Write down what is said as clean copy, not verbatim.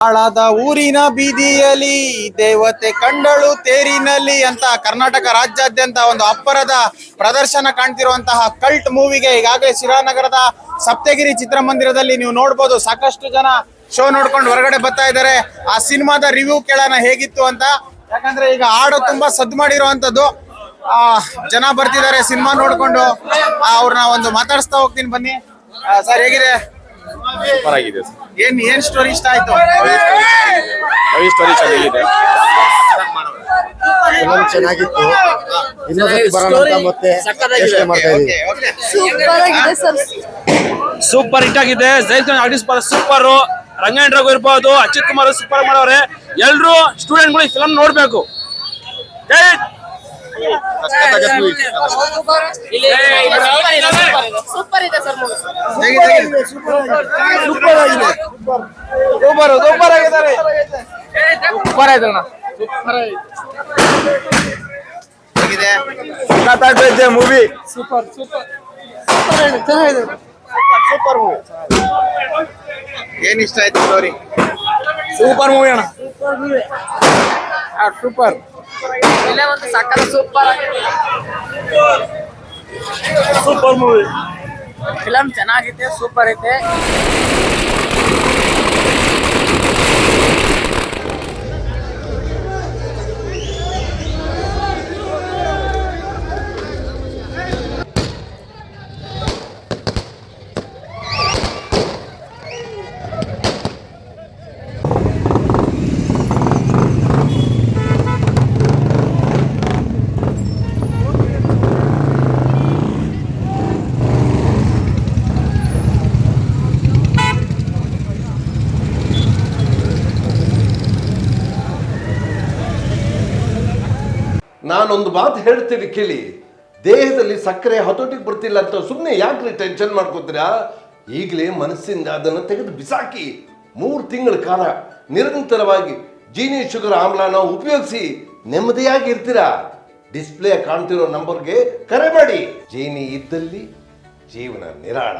ಹಾಳಾದ ಊರಿನ ಬೀದಿಯಲ್ಲಿ ದೇವತೆ ಕಂಡಳು ತೇರಿನಲ್ಲಿ ಅಂತ ಕರ್ನಾಟಕ ರಾಜ್ಯಾದ್ಯಂತ ಒಂದು ಅಪ್ಪರದ ಪ್ರದರ್ಶನ ಕಾಣ್ತಿರುವಂತಹ ಕಲ್ಟ್ ಮೂವಿಗೆ ಈಗಾಗಲೇ ಶಿರಾನಗರದ ಸಪ್ತಗಿರಿ ಚಿತ್ರಮಂದಿರದಲ್ಲಿ ನೀವು ನೋಡ್ಬೋದು. ಸಾಕಷ್ಟು ಜನ ಶೋ ನೋಡ್ಕೊಂಡು ಹೊರಗಡೆ ಬರ್ತಾ ಇದ್ದಾರೆ. ಆ ಸಿನಿಮಾದ ರಿವ್ಯೂ ಕೇಳೋಣ ಹೇಗಿತ್ತು ಅಂತ. ಯಾಕಂದ್ರೆ ಈಗ ಹಾಡು ತುಂಬಾ ಸದ್ದು ಮಾಡಿರುವಂತದ್ದು. ಜನ ಬರ್ತಿದ್ದಾರೆ ಸಿನಿಮಾ ನೋಡ್ಕೊಂಡು. ಅವ್ರನ್ನ ಒಂದು ಮಾತಾಡಿಸ್ತಾ ಹೋಗ್ತೀನಿ, ಬನ್ನಿ. ಸರ್, ಹೇಗಿದೆ? ಸೂಪರ್ ಆಗಿದೆ. ಏನ್ ಸ್ಟೋರಿ ಇಷ್ಟ ಆಯ್ತು? ಲವ್ ಸ್ಟೋರಿ ಚೆನ್ನಾಗಿದೆ. ಫಿಲಂ ಚೆನ್ನಾಗಿತ್ತು. ಇನ್ನೊಂದ್ಸತಿ ಬರೋಣ ಅಂತ ಮತ್ತೆ ಯೋಚನೆ ಮಾಡ್ತಾ ಇದೀವಿ. ಸೂಪರ್ ಹಿಟ್ ಆಗಿದೆ. Artist super. ರಂಗಾಯಣ ರಘು ಇರ್ಬೋದು, ಅಚ್ಯುತ್ ಕುಮಾರ್ ಸೂಪರ್ ಮಾಡವ್ರೆ. ಎಲ್ರು ಸ್ಟೂಡೆಂಟ್ಗಳು ಈ ಫಿಲಂ ನೋಡ್ಬೇಕು. ಸೂಪರ್ ಇದೆ ಸರ್. Movie super movie. ಏನ್ ಇಷ್ಟ ಆಯ್ತು ಸ್ಟೋರಿ? ಸೂಪರ್ ಮೂವಿ ಅಣ್ಣ. ಸೂಪರ್. ಒಂದು ಸಕ್ಕತ್ ಸೂಪರ್ ಸೂಪರ್ ಮೂವಿ. ಫಿಲಂ ಚೆನ್ನಾಗಿದೆ, ಸೂಪರ್ ಐತೆ. ನಾನೊಂದು ಮಾತು ಹೇಳ್ತೀನಿ ಕೇಳಿ. ದೇಹದಲ್ಲಿ ಸಕ್ಕರೆ ಹತೋಟಿಗೆ ಬರ್ತಿಲ್ಲ ಅಂತ ಸುಮ್ಮನೆ ಯಾಕ್ರಿ ಟೆನ್ಷನ್ ಮಾಡ್ಕೋತೀರಾ? ಈಗಲೇ ಮನಸ್ಸಿಂದ ಅದನ್ನು ತೆಗೆದು ಬಿಸಾಕಿ 3 ತಿಂಗಳ ಕಾಲ ನಿರಂತರವಾಗಿ ಜೀನಿ ಶುಗರ್ ಆಮ್ಲನ ಉಪಯೋಗಿಸಿ ನೆಮ್ಮದಿಯಾಗಿ ಇರ್ತೀರಾ. ಡಿಸ್ಪ್ಲೇ ಕಾಣ್ತಿರೋ ನಂಬರ್ಗೆ ಕರೆ ಮಾಡಿ. ಜೀನಿ ಇದ್ದಲ್ಲಿ ಜೀವನ ನಿರಾಳ.